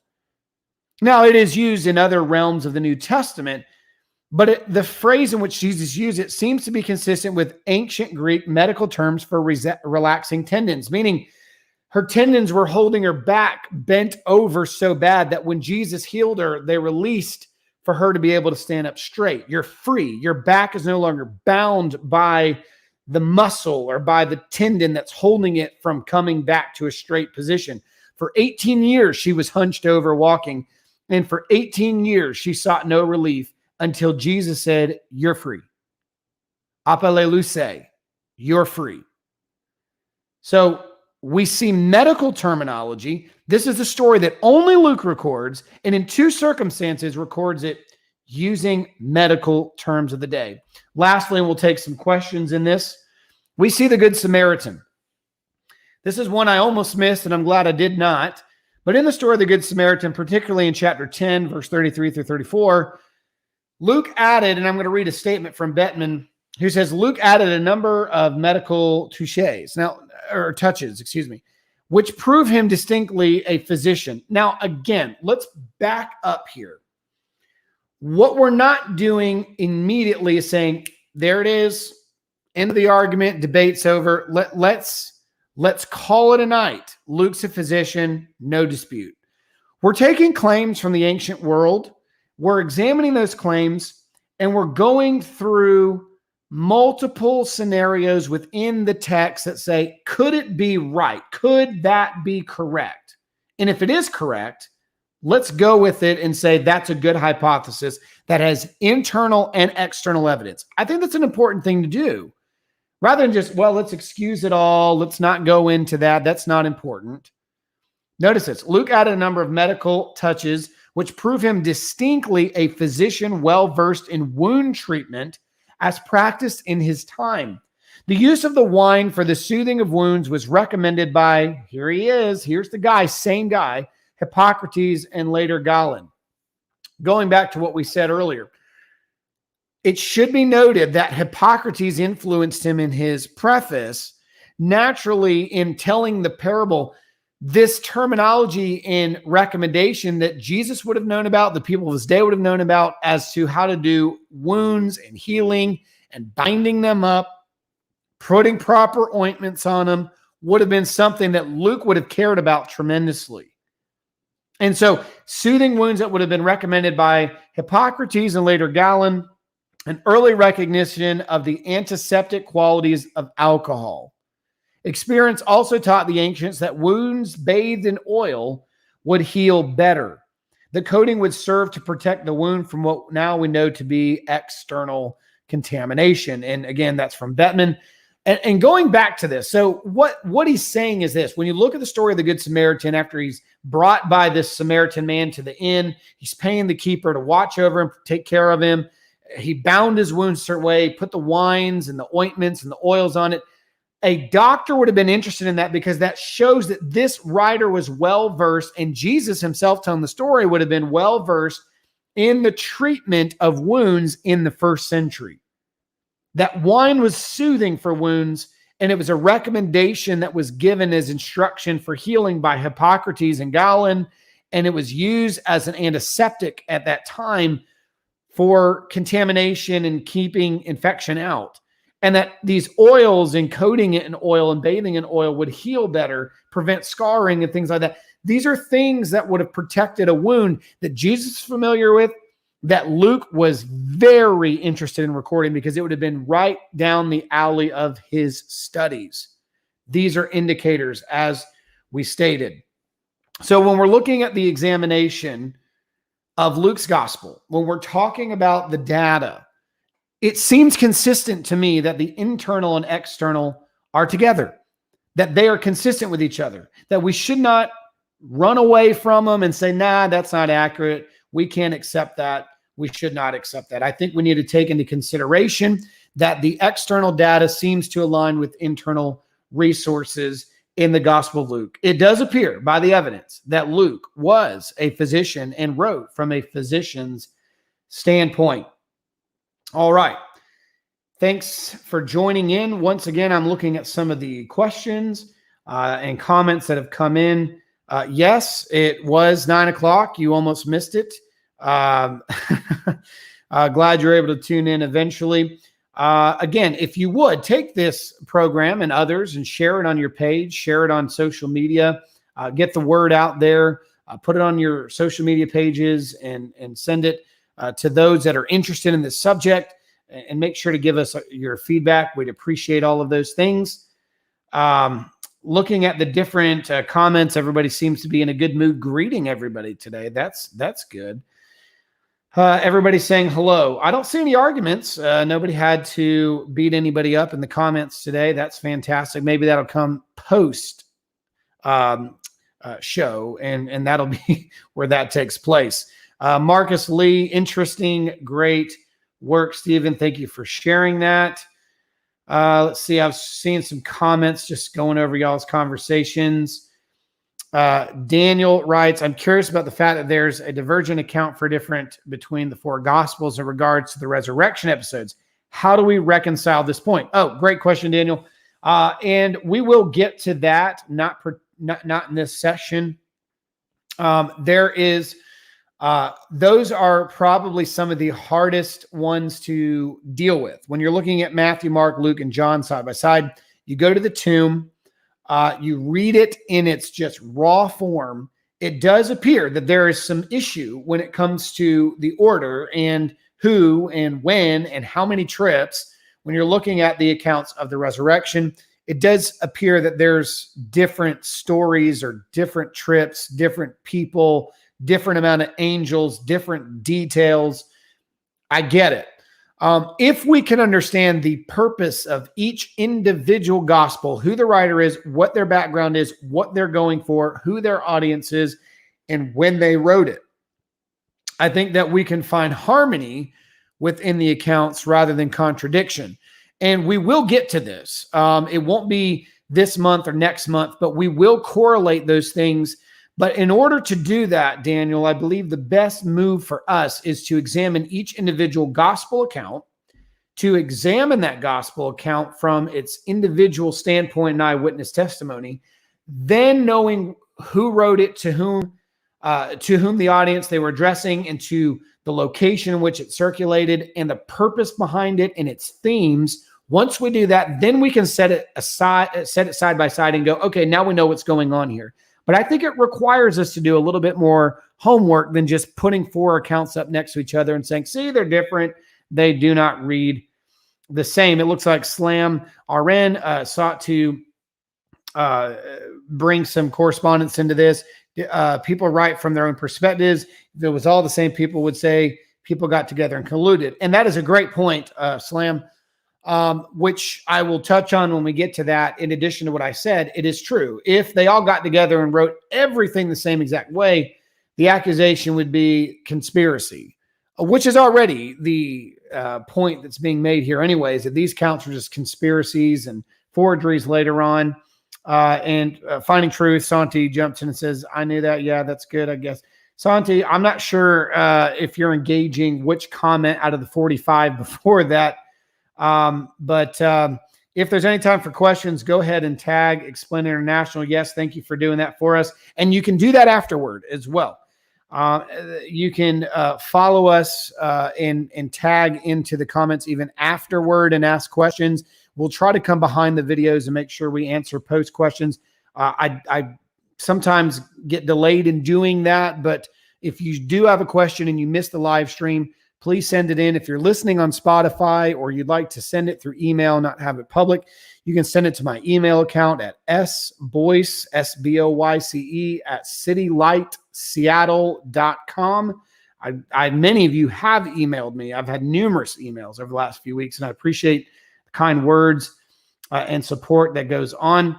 Now, it is used in other realms of the New Testament, but the phrase in which Jesus used it seems to be consistent with ancient Greek medical terms for relaxing tendons, meaning her tendons were holding her back bent over so bad that when Jesus healed her, they released for her to be able to stand up straight. You're free. Your back is no longer bound by the muscle or by the tendon that's holding it from coming back to a straight position. For 18 years, she was hunched over walking, and for 18 years, she sought no relief until Jesus said, "You're free." Apaleluse, you're free. So we see medical terminology. This is a story that only Luke records, and in two circumstances records it using medical terms of the day. Lastly, and we'll take some questions in this, we see the Good Samaritan. This is one I almost missed, and I'm glad I did not. But in the story of the Good Samaritan, particularly in chapter 10, verse 33 through 34, Luke added, and I'm going to read a statement from Bettman, who says, Luke added a number of medical touches, which prove him distinctly a physician. Now, again, let's back up here. What we're not doing immediately is saying, there it is, end of the argument, debate's over. Let's Let's call it a night. Luke's a physician, no dispute. We're taking claims from the ancient world. We're examining those claims, and we're going through multiple scenarios within the text that say, could it be right? Could that be correct? And if it is correct, let's go with it and say that's a good hypothesis that has internal and external evidence. I think that's an important thing to do. Rather than just, well, let's excuse it all. Let's not go into that. That's not important. Notice this. Luke added a number of medical touches which prove him distinctly a physician well-versed in wound treatment as practiced in his time. The use of the wine for the soothing of wounds was recommended by, here he is, here's the guy, same guy, Hippocrates and later Galen. Going back to what we said earlier, it should be noted that Hippocrates influenced him in his preface. Naturally, in telling the parable, this terminology and recommendation that Jesus would have known about, the people of his day would have known about as to how to do wounds and healing and binding them up, putting proper ointments on them, would have been something that Luke would have cared about tremendously. And so soothing wounds that would have been recommended by Hippocrates and later Galen, an early recognition of the antiseptic qualities of alcohol. Experience also taught the ancients that wounds bathed in oil would heal better. The coating would serve to protect the wound from what now we know to be external contamination. And again, that's from Bettman. And going back to this, so what he's saying is this. When you look at the story of the Good Samaritan, after he's brought by this Samaritan man to the inn, he's paying the keeper to watch over him, take care of him. He bound his wounds a certain way, put the wines and the ointments and the oils on it. A doctor would have been interested in that because that shows that this writer was well-versed, and Jesus himself telling the story would have been well-versed in the treatment of wounds in the first century. That wine was soothing for wounds, and it was a recommendation that was given as instruction for healing by Hippocrates and Galen, and it was used as an antiseptic at that time for contamination and keeping infection out. And that these oils and coating it in oil and bathing in oil would heal better, prevent scarring and things like that. These are things that would have protected a wound that Jesus is familiar with, that Luke was very interested in recording because it would have been right down the alley of his studies. These are indicators, as we stated. So when we're looking at the examination of Luke's gospel, when we're talking about the data, it seems consistent to me that the internal and external are together, that they are consistent with each other, that we should not run away from them and say, nah, that's not accurate. We can't accept that. We should not accept that. I think we need to take into consideration that the external data seems to align with internal resources in the Gospel of Luke. It does appear by the evidence that Luke was a physician and wrote from a physician's standpoint. All right. Thanks for joining in. Once again, I'm looking at some of the questions and comments that have come in. Yes, it was 9 o'clock. You almost missed it. Glad you're able to tune in eventually. Again, if you would take this program and others and share it on your page, share it on social media, get the word out there, put it on your social media pages and send it to those that are interested in this subject, and make sure to give us your feedback. We'd appreciate all of those things. Looking at the different comments, everybody seems to be in a good mood greeting everybody today. That's good. Everybody's saying hello. I don't see any arguments. Nobody had to beat anybody up in the comments today. That's fantastic. Maybe that'll come post show, and that'll be where that takes place. Marcus Lee, interesting, great work, Stephen. Thank you for sharing that. Let's see. I've seen some comments just going over y'all's conversations. Daniel writes, I'm curious about the fact that there's a divergent account for different between the four gospels in regards to the resurrection episodes. How do we reconcile this point? Oh, great question, Daniel. And we will get to that, not in this session. Those are probably some of the hardest ones to deal with. When you're looking at Matthew, Mark, Luke, and John side by side, you go to the tomb. you read it in its just raw form, it does appear that there is some issue when it comes to the order and who and when and how many trips. When you're looking at the accounts of the resurrection, it does appear that there's different stories or different trips, different people, different amount of angels, different details. I get it. If we can understand the purpose of each individual gospel, who the writer is, what their background is, what they're going for, who their audience is, and when they wrote it, I think that we can find harmony within the accounts rather than contradiction. And we will get to this. It won't be this month or next month, but we will correlate those things. But in order to do that, Daniel, I believe the best move for us is to examine each individual gospel account, to examine that gospel account from its individual standpoint and eyewitness testimony, then knowing who wrote it, to whom the audience they were addressing, and to the location in which it circulated, and the purpose behind it and its themes. Once we do that, then we can set it side by side and go, okay, now we know what's going on here. But I think it requires us to do a little bit more homework than just putting 4 accounts up next to each other and saying, see, they're different. They do not read the same. It looks like Slam RN sought to bring some correspondence into this. People write from their own perspectives. If it was all the same, people would say people got together and colluded. And that is a great point, Slam, which I will touch on when we get to that. In addition to what I said, it is true. If they all got together and wrote everything the same exact way, the accusation would be conspiracy, which is already the point that's being made here anyways, that these counts were just conspiracies and forgeries later on. And Finding Truth, Santi jumps in and says, I knew that. Yeah, that's good, I guess. Santi, I'm not sure if you're engaging which comment out of the 45 before that. But if there's any time for questions, go ahead and tag Explain International. Yes, thank you for doing that for us. And you can do that afterward as well. You can follow us and tag into the comments even afterward and ask questions. We'll try to come behind the videos and make sure we answer post questions. I sometimes get delayed in doing that, but if you do have a question and you missed the live stream, please send it in. If you're listening on Spotify or you'd like to send it through email, not have it public, you can send it to my email account at sboyce, SBOYCE, at citylightseattle.com. Many of you have emailed me. I've had numerous emails over the last few weeks, and I appreciate the kind words and support that goes on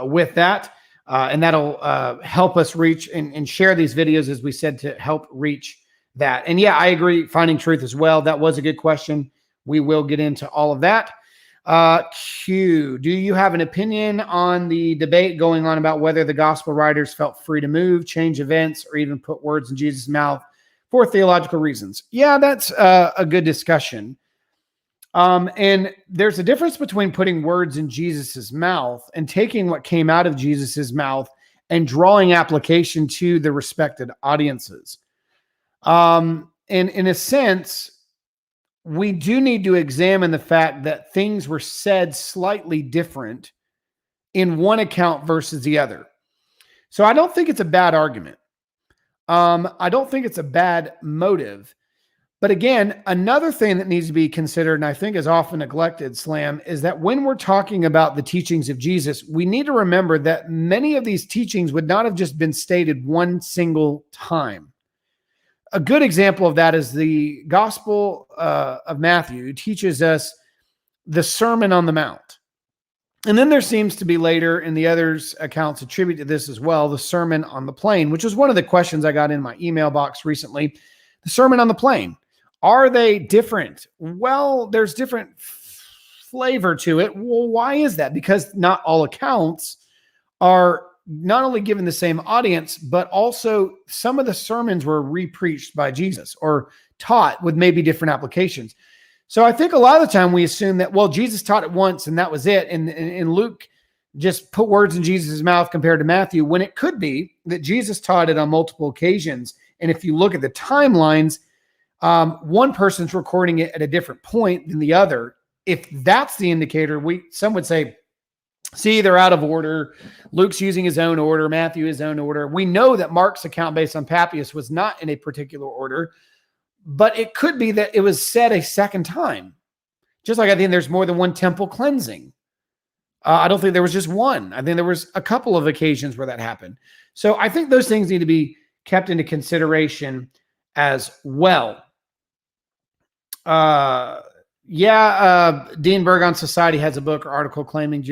with that. And that'll help us reach and share these videos, as we said, to help reach that. And yeah, I agree. Finding Truth as well. That was a good question. We will get into all of that. Q, do you have an opinion on the debate going on about whether the gospel writers felt free to move, change events, or even put words in Jesus' mouth for theological reasons? Yeah, that's a good discussion. And there's a difference between putting words in Jesus's mouth and taking what came out of Jesus's mouth and drawing application to the respected audiences. And in a sense, we do need to examine the fact that things were said slightly different in one account versus the other. So I don't think it's a bad argument. I don't think it's a bad motive. But again, another thing that needs to be considered, and I think is often neglected, Slam, is that when we're talking about the teachings of Jesus, we need to remember that many of these teachings would not have just been stated one single time. A good example of that is the Gospel of Matthew, who teaches us the Sermon on the Mount. And then there seems to be later in the others accounts attribute to this as well, the Sermon on the Plain, which is one of the questions I got in my email box recently. The Sermon on the Plain. Are they different? Well, there's different flavor to it. Well, why is that? Because not all accounts are not only given the same audience, but also some of the sermons were repreached by Jesus or taught with maybe different applications. So I think a lot of the time we assume that, well, Jesus taught it once and that was it. And Luke just put words in Jesus' mouth compared to Matthew, when it could be that Jesus taught it on multiple occasions. And if you look at the timelines, one person's recording it at a different point than the other. If that's the indicator, some would say See, they're out of order. Luke's using his own order. Matthew his own order. We know that Mark's account based on Papias was not in a particular order, but it could be that it was said a second time. Just like I think there's more than one temple cleansing. I don't think there was just one. I think there was a couple of occasions where that happened. So I think those things need to be kept into consideration as well. Dean Bergon Society has a book or article claiming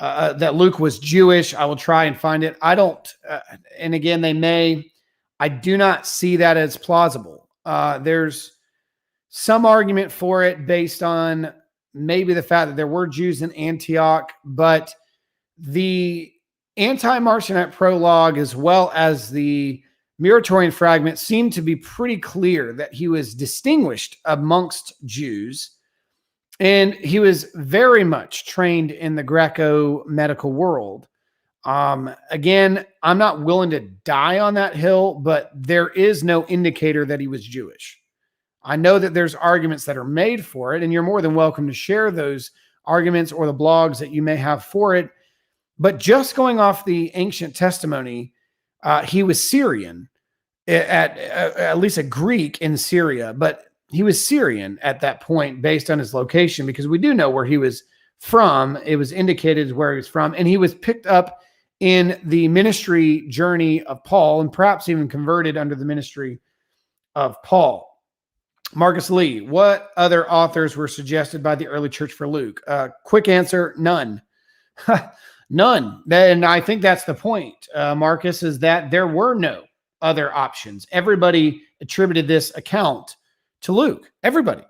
that Luke was Jewish. I will try and find it. I don't, and again, they may. I do not see that as plausible. There's some argument for it based on maybe the fact that there were Jews in Antioch, but the anti-Marcionite prologue as well as the Muratorian fragment seem to be pretty clear that he was distinguished amongst Jews, and he was very much trained in the Greco-medical world. Again, I'm not willing to die on that hill, but there is no indicator that he was Jewish. I know that there's arguments that are made for it, and you're more than welcome to share those arguments or the blogs that you may have for it. But just going off the ancient testimony, he was Syrian, at least a Greek in Syria, but he was Syrian at that point based on his location, because we do know where he was from. It was indicated where he was from, and he was picked up in the ministry journey of Paul and perhaps even converted under the ministry of Paul. Marcus Lee, what other authors were suggested by the early church for Luke? Quick answer, none. None. And I think that's the point, Marcus, is that there were no other options. Everybody attributed this account to Luke. Everybody.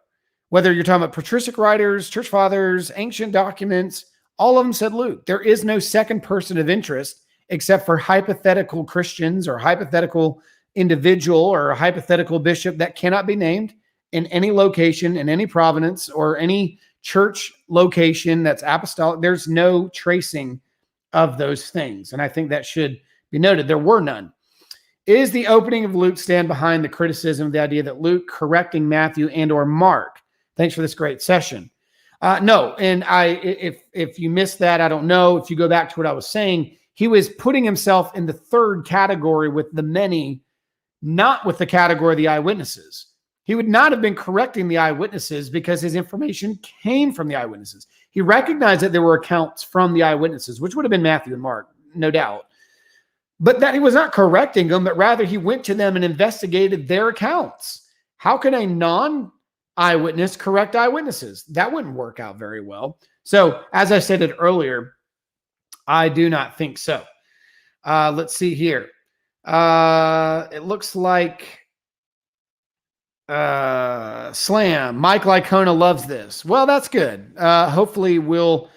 Whether you're talking about patristic writers, church fathers, ancient documents, all of them said Luke. There is no second person of interest except for hypothetical Christians or hypothetical individual or a hypothetical bishop that cannot be named in any location, in any province, or any church location that's apostolic. There's no tracing of those things. And I think that should be noted. There were none. Is the opening of Luke stand behind the criticism of the idea that Luke correcting Matthew and or Mark? Thanks for this great session. No. And if you missed that, I don't know. If you go back to what I was saying, he was putting himself in the third category with the many, not with the category of the eyewitnesses. He would not have been correcting the eyewitnesses because his information came from the eyewitnesses. He recognized that there were accounts from the eyewitnesses, which would have been Matthew and Mark, no doubt. But that he was not correcting them, but rather he went to them and investigated their accounts. How can a non-eyewitness correct eyewitnesses? That wouldn't work out very well. So, as I said it earlier, I do not think so. Let's see here. It looks like Slam, Mike Lycona loves this. Well, that's good. Hopefully we'll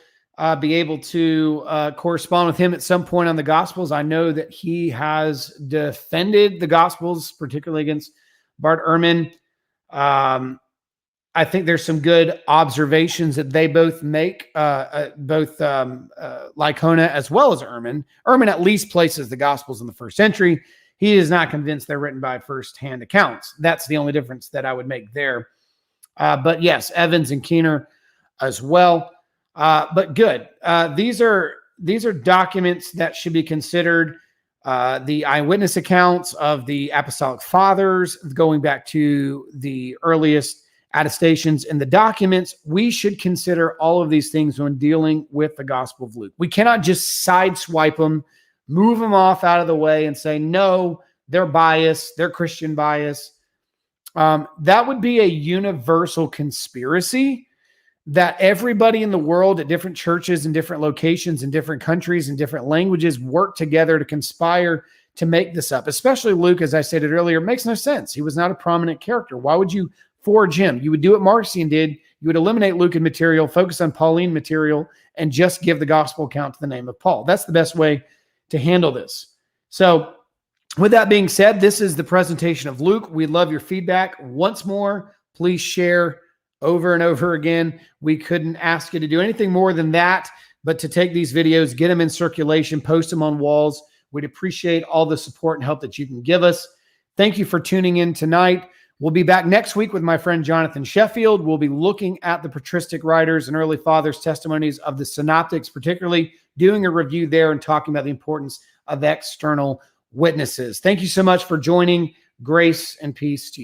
be able to correspond with him at some point on the Gospels. I know that he has defended the Gospels, particularly against Bart Ehrman. I think there's some good observations that they both make, both Lycona as well as Ehrman. Ehrman at least places the Gospels in the first century. He is not convinced they're written by first-hand accounts. That's the only difference that I would make there. But yes, Evans and Keener as well. But good. These are documents that should be considered. The eyewitness accounts of the apostolic fathers, going back to the earliest attestations in the documents. We should consider all of these things when dealing with the Gospel of Luke. We cannot just sideswipe them, move them off out of the way and say, no, they're biased, they're Christian bias. That would be a universal conspiracy that everybody in the world at different churches and different locations in different countries and different languages work together to conspire to make this up. Especially Luke, as I stated earlier, it makes no sense. He was not a prominent character. Why would you forge him? You would do what Marcion did. You would eliminate Lucan material, focus on Pauline material, and just give the gospel account to the name of Paul. That's the best way to handle this. So with that being said, this is the presentation of Luke. We love your feedback. Once more, please share over and over again. We couldn't ask you to do anything more than that, but to take these videos, get them in circulation, post them on walls. We'd appreciate all the support and help that you can give us. Thank you for tuning in tonight. We'll be back next week with my friend Jonathan Sheffield. We'll be looking at the patristic writers and early fathers' testimonies of the synoptics, particularly doing a review there and talking about the importance of external witnesses. Thank you so much for joining. Grace and peace to you.